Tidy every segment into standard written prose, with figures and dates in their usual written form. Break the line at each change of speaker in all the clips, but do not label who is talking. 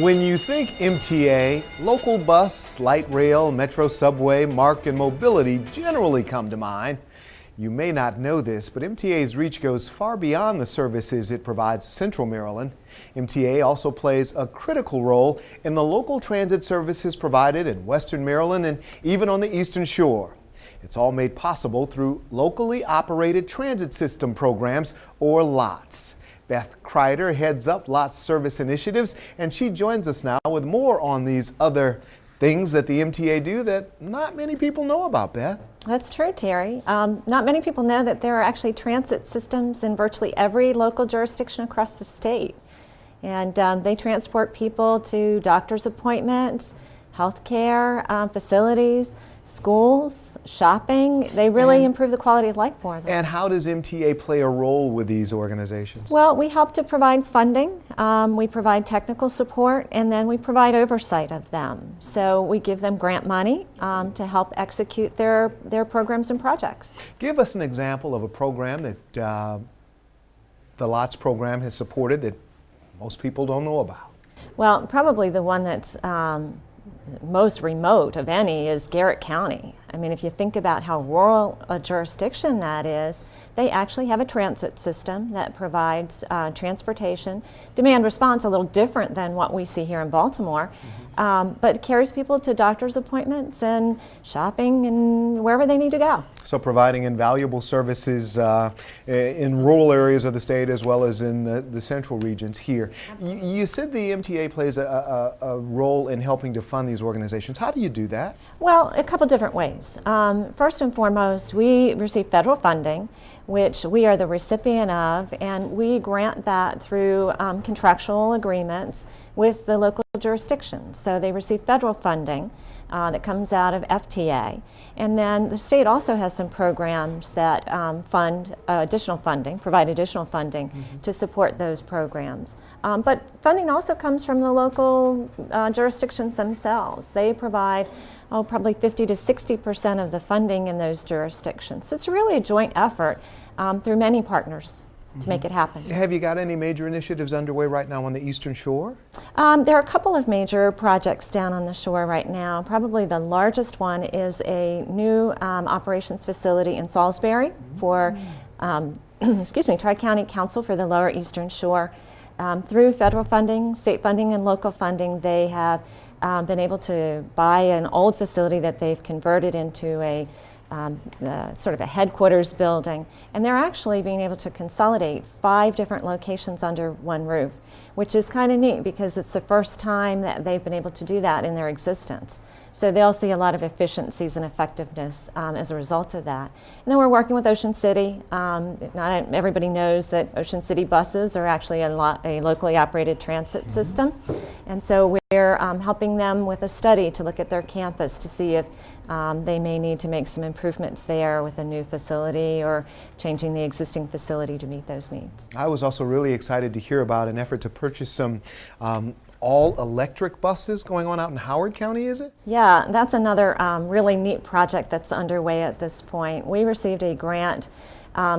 When you think MTA, local bus, light rail, metro subway, MARC, and mobility generally come to mind. You may not know this, but MTA's reach goes far beyond the services it provides Central Maryland. MTA also plays a critical role in the local transit services provided in Western Maryland and even on the Eastern Shore. It's all made possible through locally operated transit system programs, or LOTS. Beth Kreider heads up LOTS service initiatives, and she joins us now with more on these other things that the MTA do that not many people know about, Beth.
That's true, Terry. Not many people know that there are actually transit systems in virtually every local jurisdiction across the state. And they transport people to doctor's appointments, healthcare facilities, schools, shopping. They really improve the quality of life for them.
And how does MTA play a role with these organizations?
Well, we help to provide funding, we provide technical support, and then we provide oversight of them. So we give them grant money to help execute their programs and projects.
Give us an example of a program that the LOTS program has supported that most people don't know about.
Well, probably the one that's most remote of any is Garrett County. I mean, if you think about how rural a jurisdiction that is, they actually have a transit system that provides transportation. Demand response a little different than what we see here in Baltimore, but it carries people to doctor's appointments and shopping and wherever they need to go.
So providing invaluable services in rural areas of the state as well as in the central regions here. You said the MTA plays a role in helping to fund these organizations. How do you do that?
Well, a couple different ways. First and foremost, we receive federal funding, which we are the recipient of, and we grant that through contractual agreements with the local jurisdictions. So they receive federal funding that comes out of FTA. And then the state also has some programs that fund additional funding, provide additional funding to support those programs. But funding also comes from the local jurisdictions themselves. They provide probably 50 to 60% of the funding in those jurisdictions. So it's really a joint effort through many partners to make it happen.
Have you got any major initiatives underway right now on the Eastern Shore?
There are a couple of major projects down on the shore right now. Probably the largest one is a new operations facility in Salisbury for, excuse me, Tri-County Council for the Lower Eastern Shore. Through federal funding, state funding, and local funding, they have been able to buy an old facility that they've converted into a sort of a headquarters building, and they're actually being able to consolidate 5 different locations under one roof, which is kind of neat because it's the first time that they've been able to do that in their existence. So they'll see a lot of efficiencies and effectiveness as a result of that. And then we're working with Ocean City. Not everybody knows that Ocean City buses are actually a locally operated transit system. And so we're helping them with a study to look at their campus to see if they may need to make some improvements there with a new facility or changing the existing facility to meet those needs.
I was also really excited to hear about an effort to purchase some all-electric buses going on out in Howard County, is it?
Yeah, that's another really neat project that's underway at this point. We received a grant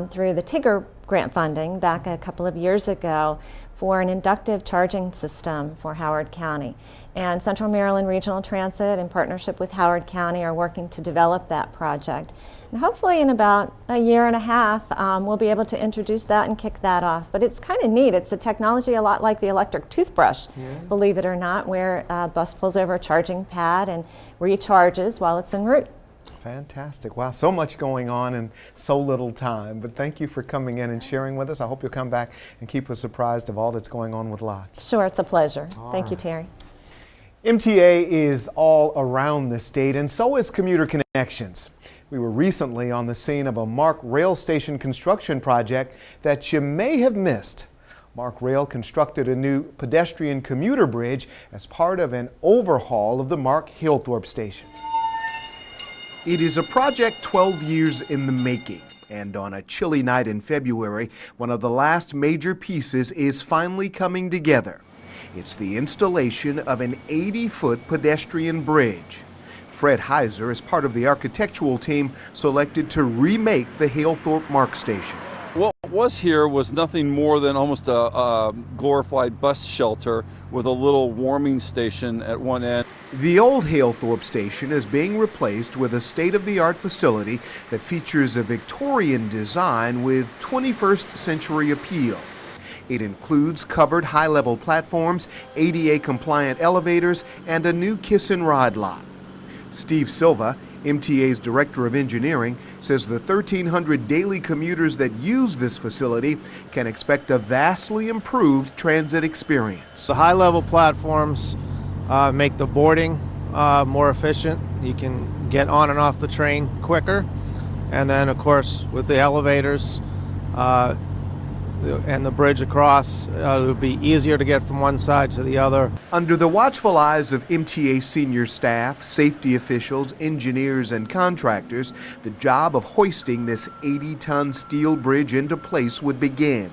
through the Tigger grant funding back a couple of years ago for an inductive charging system for Howard County. And Central Maryland Regional Transit, in partnership with Howard County, are working to develop that project. And hopefully in about a year and a half, we'll be able to introduce that and kick that off. But it's kind of neat. It's a technology a lot like the electric toothbrush, believe it or not, where a bus pulls over a charging pad and recharges while it's en route.
Fantastic. Wow, so much going on in so little time. But thank you for coming in and sharing with us. I hope you'll come back and keep us apprised of all that's going on with LOTS.
Sure, it's a pleasure. Thank you, Terry.
MTA is all around the state, and so is Commuter Connections. We were recently on the scene of a MARC rail station construction project that you may have missed. MARC Rail constructed a new pedestrian commuter bridge as part of an overhaul of the MARC Halethorpe station. It is a project 12 years in the making, and on a chilly night in February, one of the last major pieces is finally coming together. It's the installation of an 80-foot pedestrian bridge. Fred Heiser is part of the architectural team selected to remake the Halethorpe MARC station.
What was here was nothing more than almost a glorified bus shelter with a little warming station at one end.
The old Halethorpe station is being replaced with a state-of-the-art facility that features a Victorian design with 21st century appeal. It includes covered high-level platforms, ADA-compliant elevators, and a new kiss and ride lot. Steve Silva, MTA's Director of Engineering, says the 1,300 daily commuters that use this facility can expect a vastly improved transit experience.
The high-level platforms make the boarding more efficient. You can get on and off the train quicker. And then, of course, with the elevators and the bridge across, it would be easier to get from one side to the other.
Under the watchful eyes of MTA senior staff, safety officials, engineers, and contractors, the job of hoisting this 80-ton steel bridge into place would begin.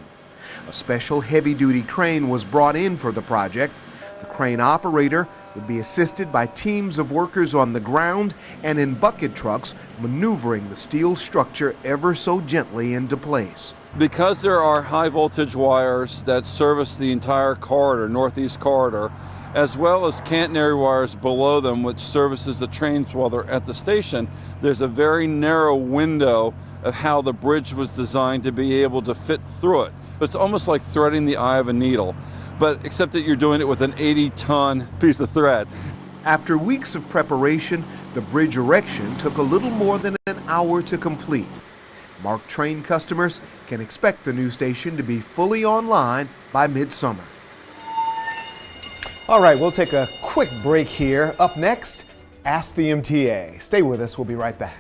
A special heavy-duty crane was brought in for the project. The crane operator would be assisted by teams of workers on the ground and in bucket trucks maneuvering the steel structure ever so gently into place.
Because there are high voltage wires that service the entire corridor, northeast corridor, as well as catenary wires below them which services the trains while they're at the station, there's a very narrow window of how the bridge was designed to be able to fit through it. It's almost like threading the eye of a needle, but except that you're doing it with an 80-ton piece of thread.
After weeks of preparation, the bridge erection took a little more than an hour to complete. MARC train customers can expect the new station to be fully online by midsummer. All right, we'll take a quick break here. Up next, Ask the MTA. Stay with us, we'll be right back.